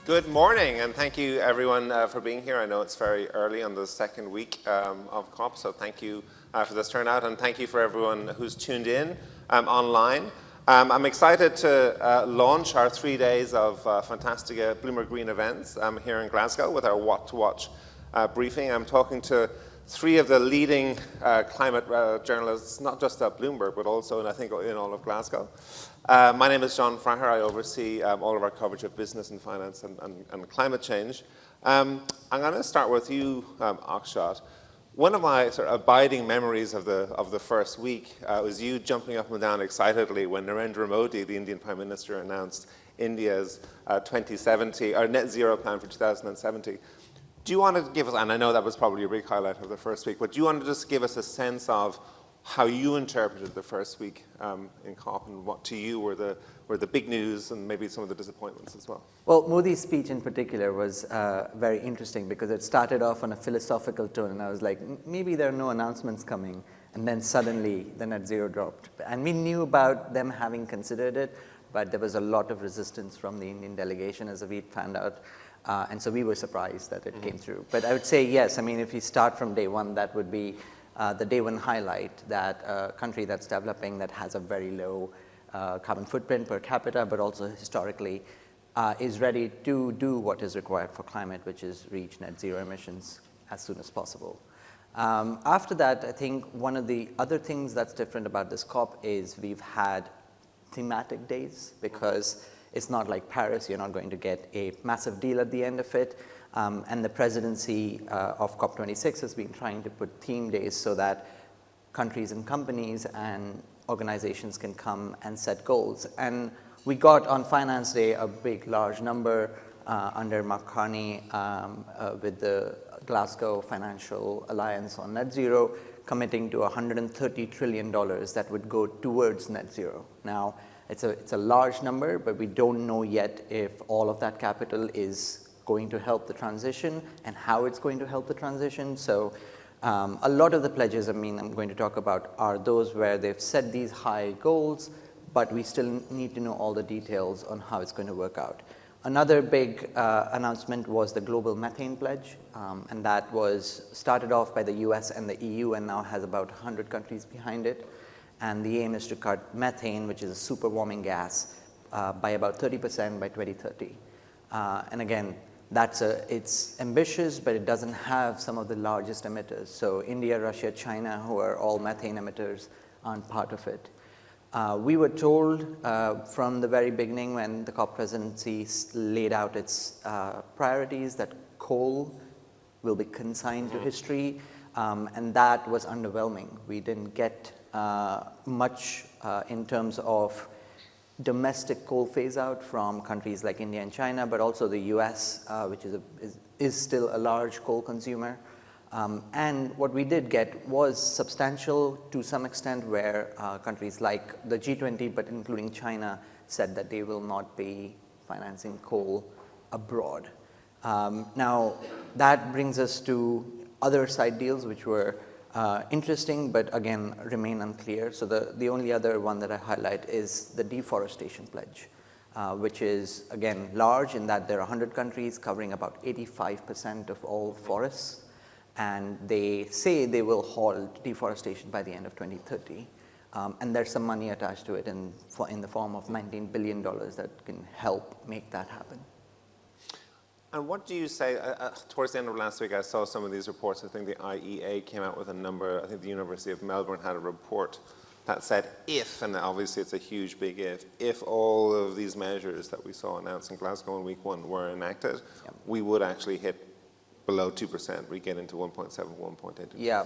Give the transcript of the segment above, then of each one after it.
Good morning, and thank you everyone for being here. I know it's very early on the second week of COP, so thank you for this turnout, and thank you for everyone who's tuned in online. I'm excited to launch our 3 days of fantastic Bloomberg Green events here in Glasgow with our What to Watch briefing. I'm talking to three of the leading climate journalists, not just at Bloomberg, but also, and I think, in all of Glasgow. My name is Fraher. I oversee all of our coverage of business and finance and climate change. I'm going to start with you, Akshat. One of my sort of abiding memories of the first week was you jumping up and down excitedly when Narendra Modi, the Indian Prime Minister, announced India's 2070 or net zero plan for 2070. Do you want to give us, and I know that was probably a big highlight of the first week, but do you want to just give us a sense of how you interpreted the first week in COP and what to you were the big news and maybe some of the disappointments as well? Well, Modi's speech in particular was very interesting because it started off on a philosophical tone, and I was like, maybe there are no announcements coming, and then suddenly the net zero dropped. And we knew about them having considered it, but there was a lot of resistance from the Indian delegation, as we found out. And so we were surprised that it came through. But I would say, yes, I mean, if you start from day one, that would be the day one highlight, that a country that's developing that has a very low carbon footprint per capita, but also historically is ready to do what is required for climate, which is reach net zero emissions as soon as possible. After that, I think one of the other things that's different about this COP is we've had thematic days, because it's not like Paris, you're not going to get a massive deal at the end of it. And the presidency of COP26 has been trying to put theme days so that countries and companies and organizations can come and set goals. And we got on Finance Day a big, large number under Mark Carney with the Glasgow Financial Alliance on net zero, committing to $130 trillion that would go towards net zero. Now, it's a large number, but we don't know yet if all of that capital is going to help the transition and how it's going to help the transition. So a lot of the pledges, I mean, I'm going to talk about are those where they've set these high goals, but we still need to know all the details on how it's going to work out. Another big announcement was the global methane pledge, and that was started off by the US and the EU and now has about 100 countries behind it. And the aim is to cut methane, which is a super warming gas, by about 30% by 2030. And again, it's ambitious, but it doesn't have some of the largest emitters. So India, Russia, China, who are all methane emitters, aren't part of it. We were told from the very beginning when the COP presidency laid out its priorities that coal will be consigned to history, and that was underwhelming. We didn't get much in terms of domestic coal phase out from countries like India and China, but also the US, which is still a large coal consumer. And what we did get was substantial to some extent, where countries like the G20, but including China, said that they will not be financing coal abroad. Now, that brings us to other side deals, which were interesting, but again, remain unclear. So the only other one that I highlight is the deforestation pledge, which is, again, large in that there are 100 countries covering about 85% of all forests. And they say they will halt deforestation by the end of 2030. And there's some money attached to it in the form of $19 billion that can help make that happen. And what do you say, towards the end of last week I saw some of these reports. I think the IEA came out with a number. I think the University of Melbourne had a report that said if, and obviously it's a huge big if all of these measures that we saw announced in Glasgow in week one were enacted, yep, we would actually hit below 2%. We get into 1.7, 1.8 degrees. Yeah,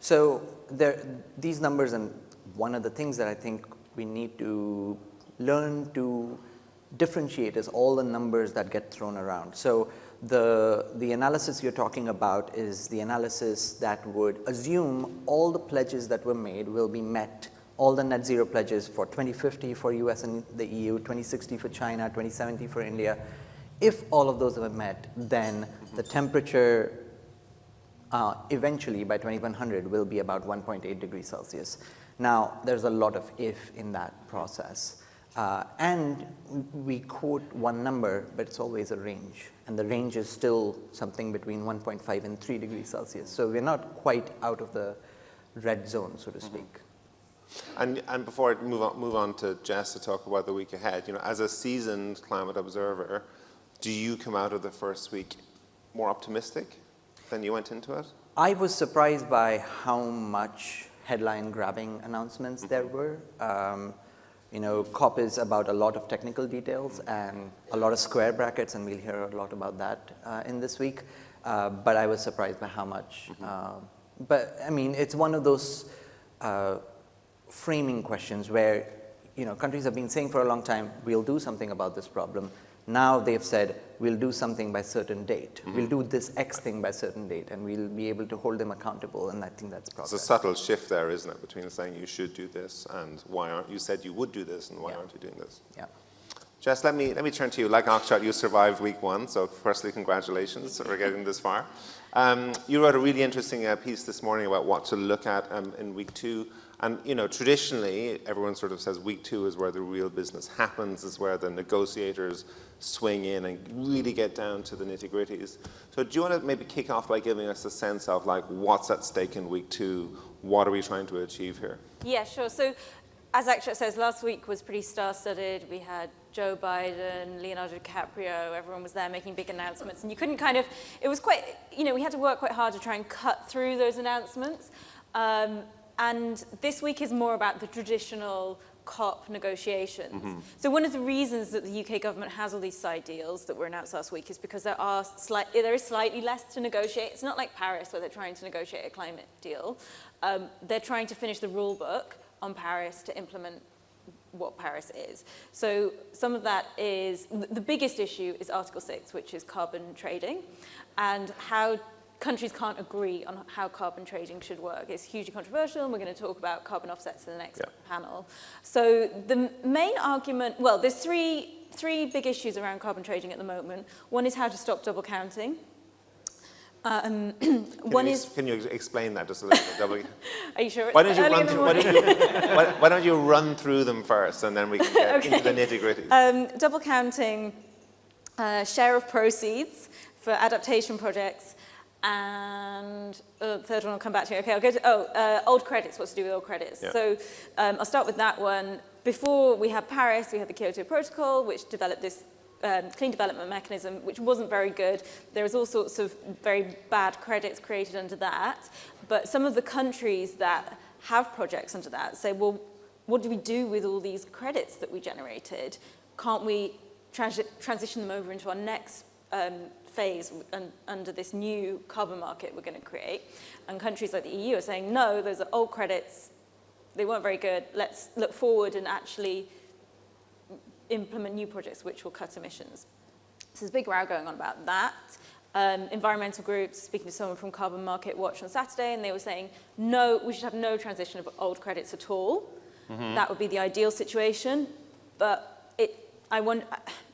so these numbers, and one of the things that I think we need to learn to differentiate is all the numbers that get thrown around. So the analysis you're talking about is the analysis that would assume all the pledges that were made will be met, all the net zero pledges for 2050 for US and the EU, 2060 for China, 2070 for India. If all of those are met, then the temperature eventually by 2100 will be about 1.8 degrees Celsius. Now, there's a lot of if in that process. And we quote one number, but it's always a range. And the range is still something between 1.5 and 3 degrees Celsius. So we're not quite out of the red zone, so to speak. And before I move on to Jess to talk about the week ahead, as a seasoned climate observer, do you come out of the first week more optimistic than you went into it? I was surprised by how much headline-grabbing announcements there were. COP is about a lot of technical details and a lot of square brackets, and we'll hear a lot about that in this week. But I was surprised by how much. But I mean, it's one of those framing questions where countries have been saying for a long time, we'll do something about this problem. Now they've said, we'll do something by certain date. We'll do this X thing by certain date, and we'll be able to hold them accountable, and I think that's progress. It's a subtle shift there, isn't it, between saying you should do this and why aren't you said you would do this, and why aren't you doing this? Yeah. Jess, let me turn to you. Like Akshat, you survived week 1, so firstly, congratulations for getting this far. You wrote a really interesting piece this morning about what to look at in week 2. And traditionally, everyone sort of says week 2 is where the real business happens, is where the negotiators swing in and really get down to the nitty-gritties. So do you want to maybe kick off by giving us a sense of what's at stake in week 2? What are we trying to achieve here? Yeah, sure. So as Akshat says, last week was pretty star-studded. We had Joe Biden, Leonardo DiCaprio, everyone was there making big announcements. And you couldn't it was quite, we had to work quite hard to try and cut through those announcements. And this week is more about the traditional COP negotiations. So one of the reasons that the UK government has all these side deals that were announced last week is because there is slightly less to negotiate. It's not like Paris where they're trying to negotiate a climate deal. They're trying to finish the rule book on Paris to implement what Paris is. So some of that is, the biggest issue is Article 6, which is carbon trading, and how countries can't agree on how carbon trading should work. It's hugely controversial, and we're going to talk about carbon offsets in the next panel. So the main argument, well, there's three big issues around carbon trading at the moment. One is how to stop double counting. Can you explain that just a little bit? Are you sure? Why don't you run through them first, and then we can get into the nitty-gritty. Double counting, share of proceeds for adaptation projects, and the third one I'll come back to. Okay, I'll go to old credits. What's to do with old credits? Yeah. So I'll start with that one. Before we had Paris, we had the Kyoto Protocol, which developed this clean development mechanism, which wasn't very good. There was all sorts of very bad credits created under that. But some of the countries that have projects under that say, well, what do we do with all these credits that we generated? Can't we transition them over into our next phase under this new carbon market we're going to create? And countries like the EU are saying, no, those are old credits. They weren't very good. Let's look forward and actually implement new projects which will cut emissions. So there's a big row going on about that. Environmental groups, speaking to someone from Carbon Market Watch on Saturday, and they were saying, no, we should have no transition of old credits at all. That would be the ideal situation. But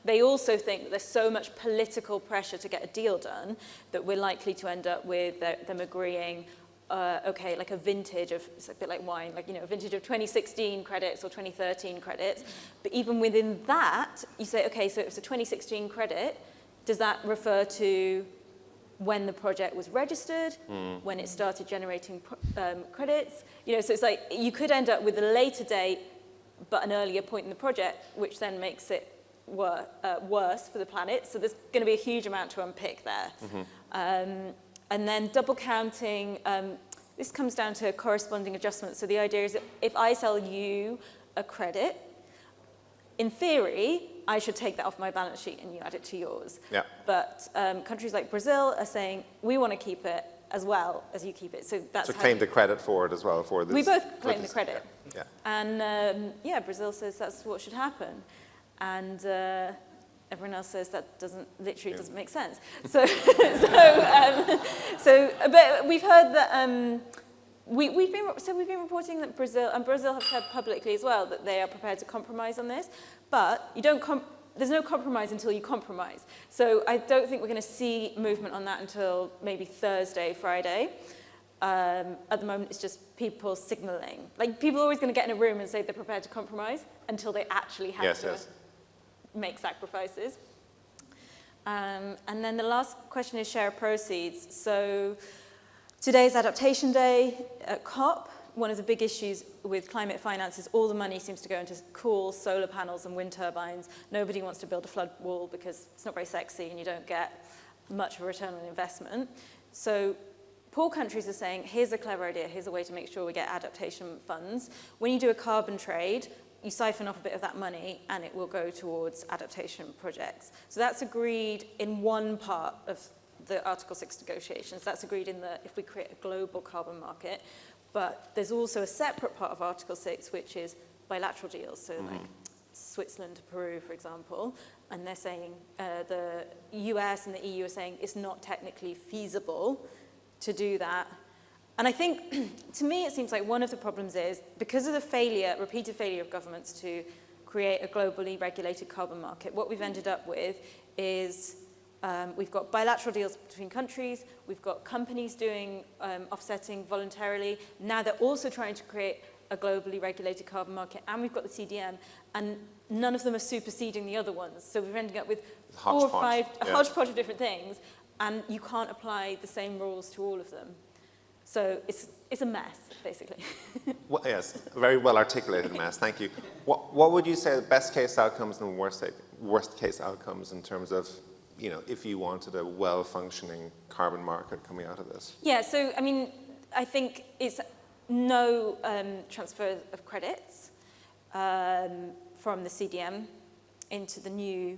they also think that there's so much political pressure to get a deal done that we're likely to end up with them agreeing, okay, like a vintage of, it's a bit like wine, like, a vintage of 2016 credits or 2013 credits. But even within that, you say, okay, so it's a 2016 credit. Does that refer to when the project was registered, when it started generating credits? So it's like you could end up with a later date, but an earlier point in the project, which then makes it worse for the planet. So there's going to be a huge amount to unpick there. And then double counting, this comes down to corresponding adjustments. So the idea is that if I sell you a credit, in theory, I should take that off my balance sheet and you add it to yours. Yeah. But countries like Brazil are saying, we want to keep it as well as you keep it. So that's so claim the credit for it as well. For this. We both claim the credit. Yeah. And Brazil says that's what should happen. And everyone else says that doesn't make sense. So, but we've heard that we've been reporting that Brazil have said publicly as well that they are prepared to compromise on this, but there's no compromise until you compromise. So I don't think we're going to see movement on that until maybe Thursday, Friday. At the moment, it's just people signaling. Like, people are always going to get in a room and say they're prepared to compromise until they actually have to make sacrifices. And then the last question is share of proceeds. So today's Adaptation Day at COP. One of the big issues with climate finance is all the money seems to go into cool solar panels and wind turbines. Nobody wants to build a flood wall because it's not very sexy and you don't get much of a return on investment. So poor countries are saying, here's a clever idea, here's a way to make sure we get adaptation funds. When you do a carbon trade, you siphon off a bit of that money and it will go towards adaptation projects. So that's agreed in one part of the Article 6 negotiations. That's agreed in the, if we create a global carbon market. But there's also a separate part of Article 6, which is bilateral deals. So like Switzerland to Peru, for example. And they're saying, the US and the EU are saying it's not technically feasible to do that. And I think, to me, it seems like one of the problems is, because of the failure, repeated failure of governments to create a globally regulated carbon market, what we've ended up with is we've got bilateral deals between countries, we've got companies doing offsetting voluntarily. Now they're also trying to create a globally regulated carbon market, and we've got the CDM, and none of them are superseding the other ones. So we're ending up with four or five, a hodgepodge of different things, and you can't apply the same rules to all of them. So it's a mess, basically. Well, yes, a very well articulated mess, thank you. What would you say are the best case outcomes and worst case outcomes in terms of, you know, if you wanted a well-functioning carbon market coming out of this? Yeah, so, I mean, I think it's no transfer of credits from the CDM into the new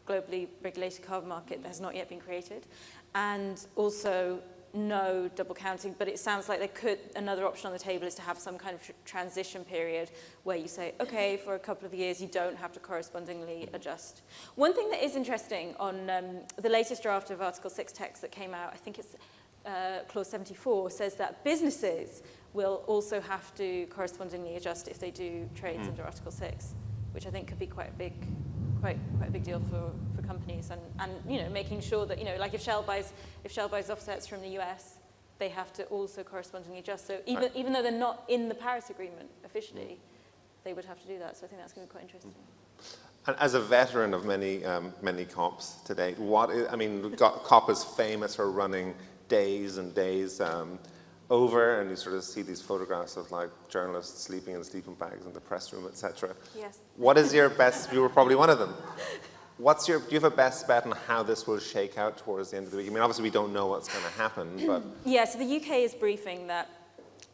globally regulated carbon market that has not yet been created, and also no double counting, but it sounds like another option on the table is to have some kind of transition period where you say, okay, for a couple of years you don't have to correspondingly adjust. One thing that is interesting on the latest draft of Article 6 text that came out, I think it's Clause 74, says that businesses will also have to correspondingly adjust if they do trades under Article 6, which I think could be quite a big deal for companies, and you know, making sure that, you know, like if Shell buys offsets from the US, they have to also correspondingly adjust. So even though they're not in the Paris Agreement officially, they would have to do that. So I think that's going to be quite interesting. And as a veteran of many COPs to date, COP is famous for running days and days over, and you sort of see these photographs of like journalists sleeping in sleeping bags in the press room, etc. Yes. What is your best? You were probably one of them. Do you have a best bet on how this will shake out towards the end of the week? I mean, obviously we don't know what's going to happen, but yeah. So the UK is briefing that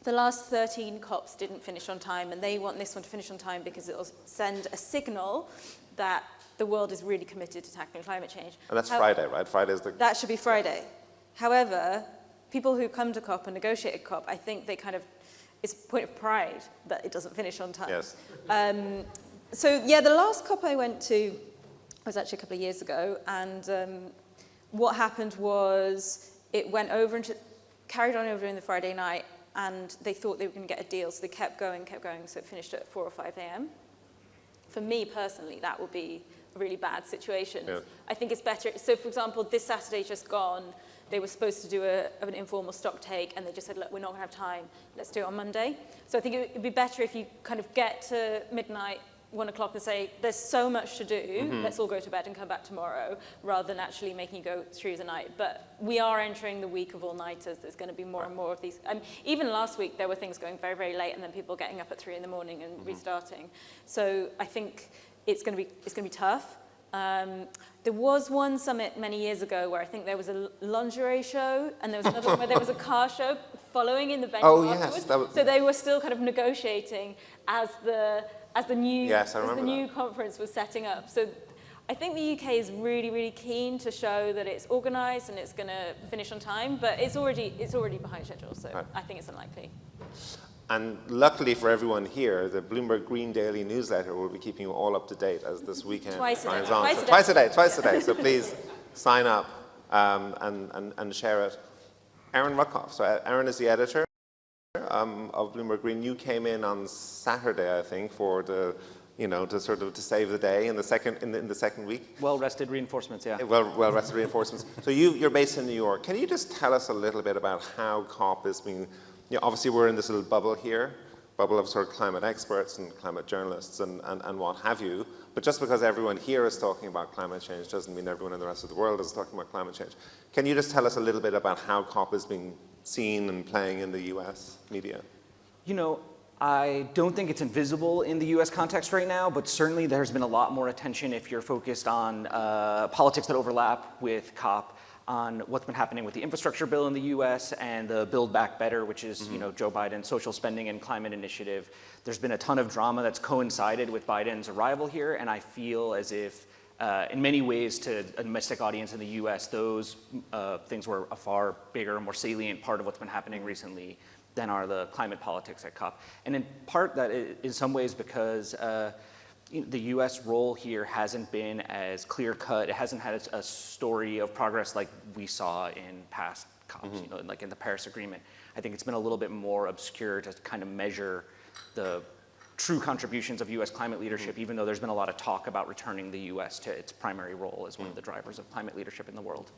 the last 13 COPs didn't finish on time, and they want this one to finish on time because it will send a signal that the world is really committed to tackling climate change. And that's Friday, right? Friday's the... That should be Friday. However, people who come to COP and negotiate at COP, I think they kind of, it's a point of pride that it doesn't finish on time. Yes. So yeah, the last COP I went to was actually a couple of years ago, and what happened was it went over and carried on over in the Friday night, and they thought they were going to get a deal, so they kept going, so it finished at 4 or 5 a.m. For me personally, that would be a really bad situation. Yeah. I think it's better, so for example, this Saturday just gone, they were supposed to do an informal stock take, and they just said, look, we're not going to have time, let's do it on Monday. So I think it would be better if you kind of get to midnight, 1 o'clock, and say, there's so much to do, let's all go to bed and come back tomorrow, rather than actually making you go through the night. But we are entering the week of all-nighters. There's going to be more and more of these. Even last week, there were things going very, very late, and then people getting up at 3 in the morning and restarting. So I think it's going to be tough. There was one summit many years ago where I think there was a lingerie show, and there was another one where there was a car show following in the venue afterwards. Yes, so they were still kind of negotiating as the new conference was setting up. So I think the UK is really, really keen to show that it's organised and it's going to finish on time, but it's already behind schedule, so I think it's unlikely. And luckily for everyone here, the Bloomberg Green Daily newsletter will be keeping you all up to date as this weekend Twice a day. So please sign up and share it. Aaron Rutkoff. So Aaron is the editor of Bloomberg Green. You came in on Saturday, I think, for the to sort of to save the day in the second week. Well-rested reinforcements, yeah. Well-rested reinforcements. So you're based in New York. Can you just tell us a little bit about how COP is being, obviously we're in this little bubble here, bubble of sort of climate experts and climate journalists and what have you, but just because everyone here is talking about climate change doesn't mean everyone in the rest of the world is talking about climate change. Can you just tell us a little bit about how COP is being seen and playing in the US media? I don't think it's invisible in the US context right now, but certainly there's been a lot more attention if you're focused on politics that overlap with COP, on what's been happening with the infrastructure bill in the US and the Build Back Better, which is Joe Biden's social spending and climate initiative. There's been a ton of drama that's coincided with Biden's arrival here, and I feel as if in many ways to a domestic audience in the US, those things were a far bigger, more salient part of what's been happening recently than are the climate politics at COP. And in part that in some ways because the US role here hasn't been as clear cut. It hasn't had a story of progress like we saw in past COPs, like in the Paris Agreement. I think it's been a little bit more obscure to kind of measure the true contributions of US climate leadership, even though there's been a lot of talk about returning the US to its primary role as one of the drivers of climate leadership in the world.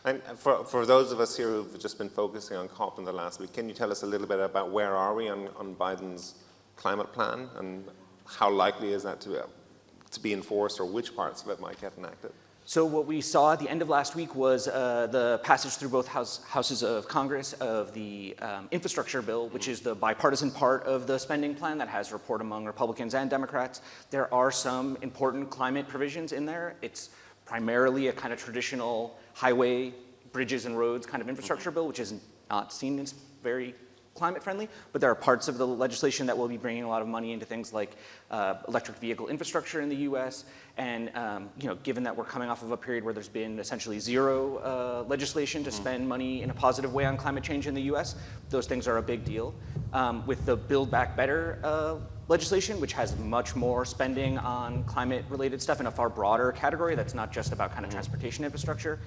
And for those of us here who've just been focusing on COP in the last week, can you tell us a little bit about where are we on Biden's climate plan and how likely is that to be enforced or which parts of it might get enacted? So what we saw at the end of last week was the passage through both houses of Congress of the infrastructure bill, which is the bipartisan part of the spending plan that has support among Republicans and Democrats. There are some important climate provisions in there. It's primarily a kind of traditional highway, bridges and roads kind of infrastructure bill, which is not seen as very climate friendly, but there are parts of the legislation that will be bringing a lot of money into things like electric vehicle infrastructure in the US. And given that we're coming off of a period where there's been essentially zero legislation to spend money in a positive way on climate change in the US, those things are a big deal. With the Build Back Better legislation, which has much more spending on climate-related stuff in a far broader category that's not just about kind of transportation infrastructure,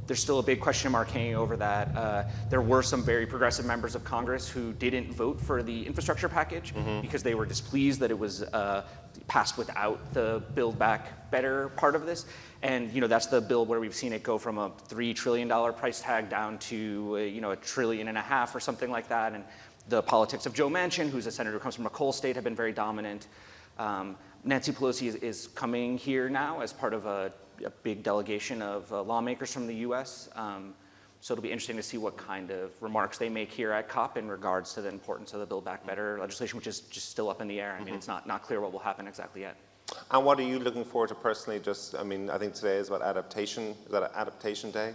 there's still a big question mark hanging over that. There were some very progressive members of Congress who didn't vote for the infrastructure package because they were displeased that it was passed without the Build Back Better part of this. And that's the bill where we've seen it go from a $3 trillion price tag down to $1.5 trillion or something like that. And the politics of Joe Manchin, who's a senator who comes from a coal state, have been very dominant. Nancy Pelosi is coming here now as part of a big delegation of lawmakers from the US. So it'll be interesting to see what kind of remarks they make here at COP in regards to the importance of the Build Back Better legislation, which is just still up in the air. I mean, it's not clear what will happen exactly yet. And what are you looking forward to personally? I think today is about adaptation. Is that Adaptation Day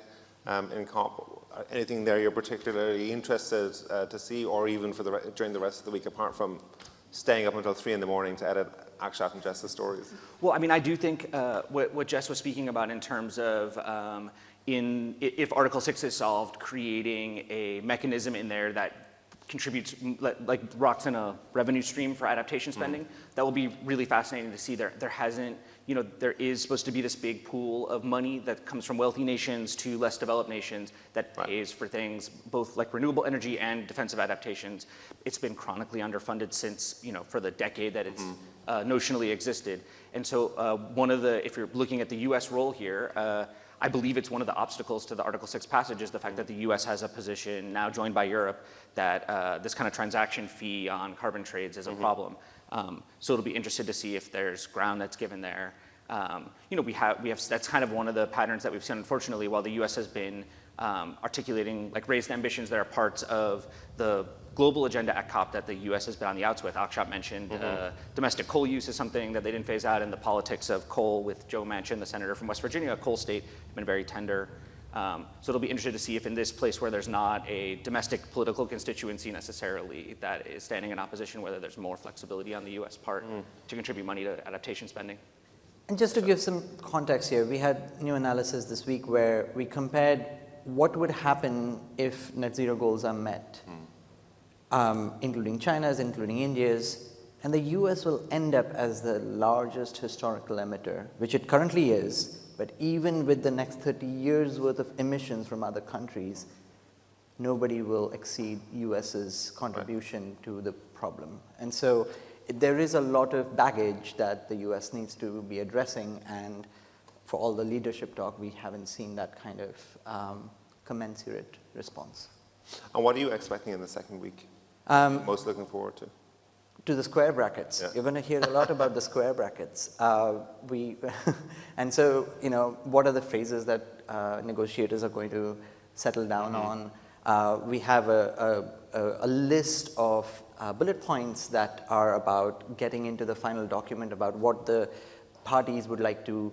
in COP? Anything there you're particularly interested to see, or even during the rest of the week, apart from staying up until 3 in the morning to edit Akshat and Jess's stories? Well, I mean, I do think what Jess was speaking about in terms of if Article 6 is solved, creating a mechanism in there that contributes, like rocks in a revenue stream for adaptation spending, that will be really fascinating to see. There hasn't, there is supposed to be this big pool of money that comes from wealthy nations to less developed nations that pays for things both like renewable energy and defensive adaptations. It's been chronically underfunded since, for the decade that it's notionally existed. And so if you're looking at the US role here, I believe it's one of the obstacles to the Article 6 passage is the fact that the US has a position now joined by Europe that this kind of transaction fee on carbon trades is a problem. So it'll be interesting to see if there's ground that's given there. We have that's kind of one of the patterns that we've seen. Unfortunately, while the US has been articulating like raised ambitions, there are parts of the global agenda at COP that the US has been on the outs with. Akshat mentioned domestic coal use is something that they didn't phase out, and the politics of coal with Joe Manchin, the senator from West Virginia, a coal state, have been very tender. So it'll be interesting to see if in this place where there's not a domestic political constituency necessarily that is standing in opposition, whether there's more flexibility on the US part to contribute money to adaptation spending. And just to give some context here, we had new analysis this week where we compared what would happen if net zero goals are met, including China's, including India's, and the US will end up as the largest historical emitter, which it currently is, but even with the next 30 years worth of emissions from other countries, nobody will exceed US's contribution to the problem. And so there is a lot of baggage that the US needs to be addressing, and for all the leadership talk, we haven't seen that kind of commensurate response. And what are you expecting in the second week? Most looking forward to? To the square brackets. Yeah. You're going to hear a lot about the square brackets. And so, what are the phrases that negotiators are going to settle down on? We have a list of bullet points that are about getting into the final document about what the parties would like to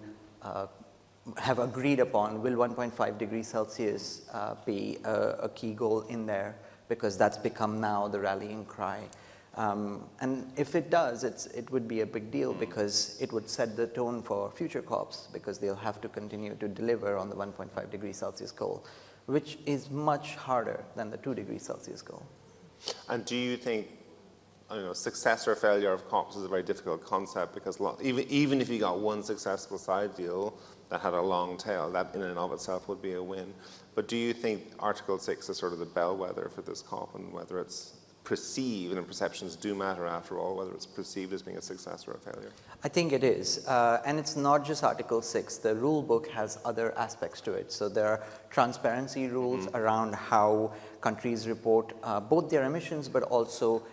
have agreed upon. Will 1.5 degrees Celsius be a key goal in there? Because that's become now the rallying cry. And if it does, it would be a big deal because it would set the tone for future COPs, because they'll have to continue to deliver on the 1.5 degrees Celsius goal, which is much harder than the 2 degrees Celsius goal. And do you think, success or failure of COPs is a very difficult concept, because even if you got one successful side deal that had a long tail, that in and of itself would be a win. But do you think Article 6 is sort of the bellwether for this COP, and whether it's perceived, and perceptions do matter after all, whether it's perceived as being a success or a failure? I think it is. And it's not just Article 6. The rule book has other aspects to it. So there are transparency rules around how countries report both their emissions, but also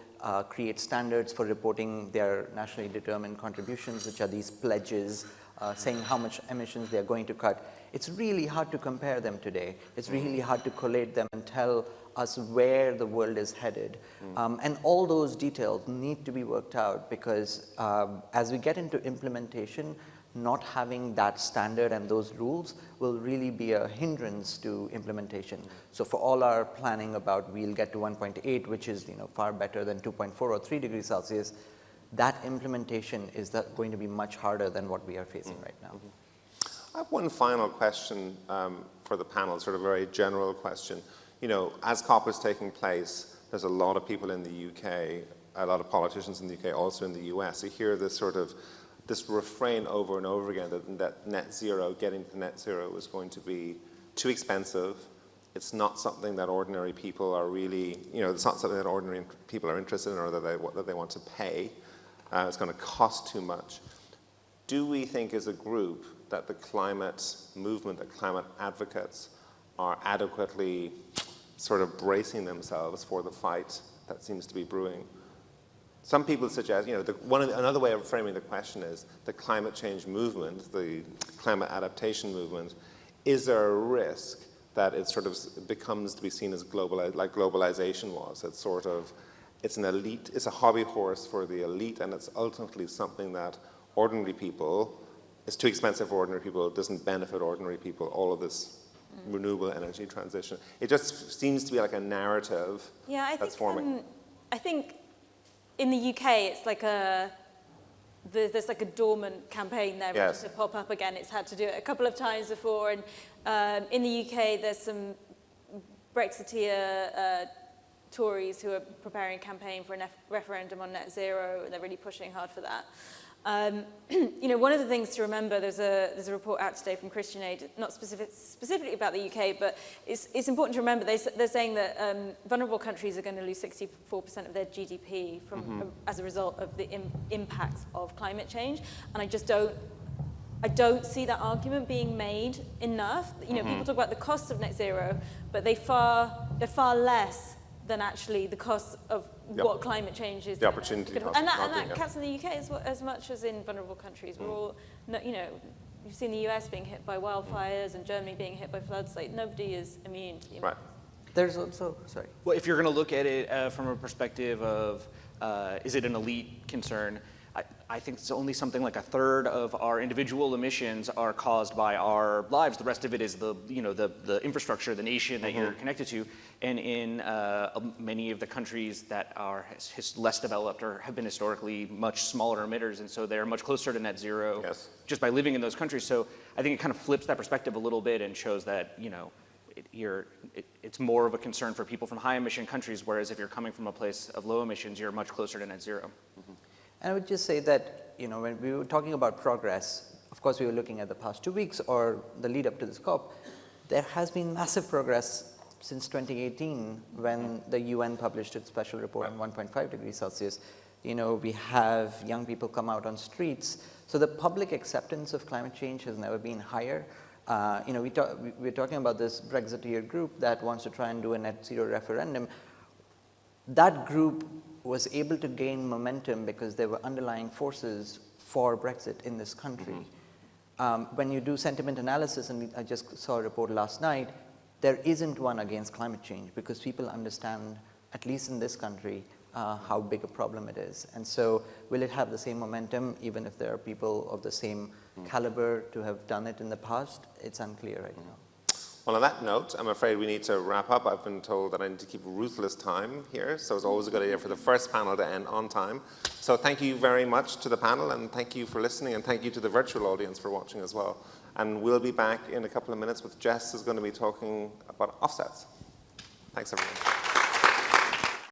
create standards for reporting their nationally determined contributions, which are these pledges saying how much emissions they're going to cut. It's really hard to compare them today. It's really hard to collate them and tell us where the world is headed. And all those details need to be worked out, because as we get into implementation, not having that standard and those rules will really be a hindrance to implementation. So for all our planning about we'll get to 1.8, which is far better than 2.4 or 3 degrees Celsius, that implementation is going to be much harder than what we are facing right now. I have one final question for the panel, sort of a very general question. As COP is taking place, there's a lot of people in the UK, a lot of politicians in the UK, also in the US, who hear this refrain over and over again that net zero, getting to net zero is going to be too expensive. It's not something that ordinary people are really, it's not something that ordinary people are interested in or that they want to pay. It's going to cost too much. Do we think as a group that the climate movement, the climate advocates are adequately sort of bracing themselves for the fight that seems to be brewing? Some people suggest, another way of framing the question is the climate change movement, the climate adaptation movement, is there a risk that it sort of becomes to be seen as like globalization was? It's an elite, it's a hobby horse for the elite, and it's ultimately something that ordinary people, it's too expensive for ordinary people, it doesn't benefit ordinary people, all of this renewable energy transition. It just seems to be like a narrative that's forming. I think in the UK, it's like there's like a dormant campaign there ready to pop up again. It's had to do it a couple of times before. And in the UK, there's some Brexiteer Tories who are preparing a campaign for a referendum on net zero, and they're really pushing hard for that. One of the things to remember, there's a report out today from Christian Aid, not specifically about the UK, but it's important to remember they're saying that vulnerable countries are going to lose 64% of their GDP as a result of the impacts of climate change, and I don't see that argument being made enough. People talk about the cost of net zero, but they're far less than actually the cost of what climate change is. The opportunity cost. And that counts in the UK as much as in vulnerable countries. We're all, you've seen the US being hit by wildfires and Germany being hit by floods. Like, nobody is immune to the Right. There's also, sorry. Well, if you're going to look at it from a perspective of, is it an elite concern? I think it's only something like a third of our individual emissions are caused by our lives. The rest of it is the infrastructure, the nation that you're connected to. And in many of the countries that are less developed or have been historically much smaller emitters, and so they're much closer to net zero just by living in those countries. So I think it kind of flips that perspective a little bit and shows that it's more of a concern for people from high emission countries, whereas if you're coming from a place of low emissions, you're much closer to net zero. And I would just say that, when we were talking about progress, of course we were looking at the past 2 weeks or the lead up to this COP, there has been massive progress since 2018 when the UN published its special report on 1.5 degrees Celsius. We have young people come out on streets. So the public acceptance of climate change has never been higher. We're talking about this Brexiteer group that wants to try and do a net zero referendum. That group was able to gain momentum because there were underlying forces for Brexit in this country. When you do sentiment analysis, and I just saw a report last night, there isn't one against climate change because people understand, at least in this country, how big a problem it is. And so will it have the same momentum even if there are people of the same caliber to have done it in the past? It's unclear right now. Well, on that note, I'm afraid we need to wrap up. I've been told that I need to keep ruthless time here, so it's always a good idea for the first panel to end on time. So thank you very much to the panel, and thank you for listening, and thank you to the virtual audience for watching as well. And we'll be back in a couple of minutes with Jess, who's going to be talking about offsets. Thanks, everyone.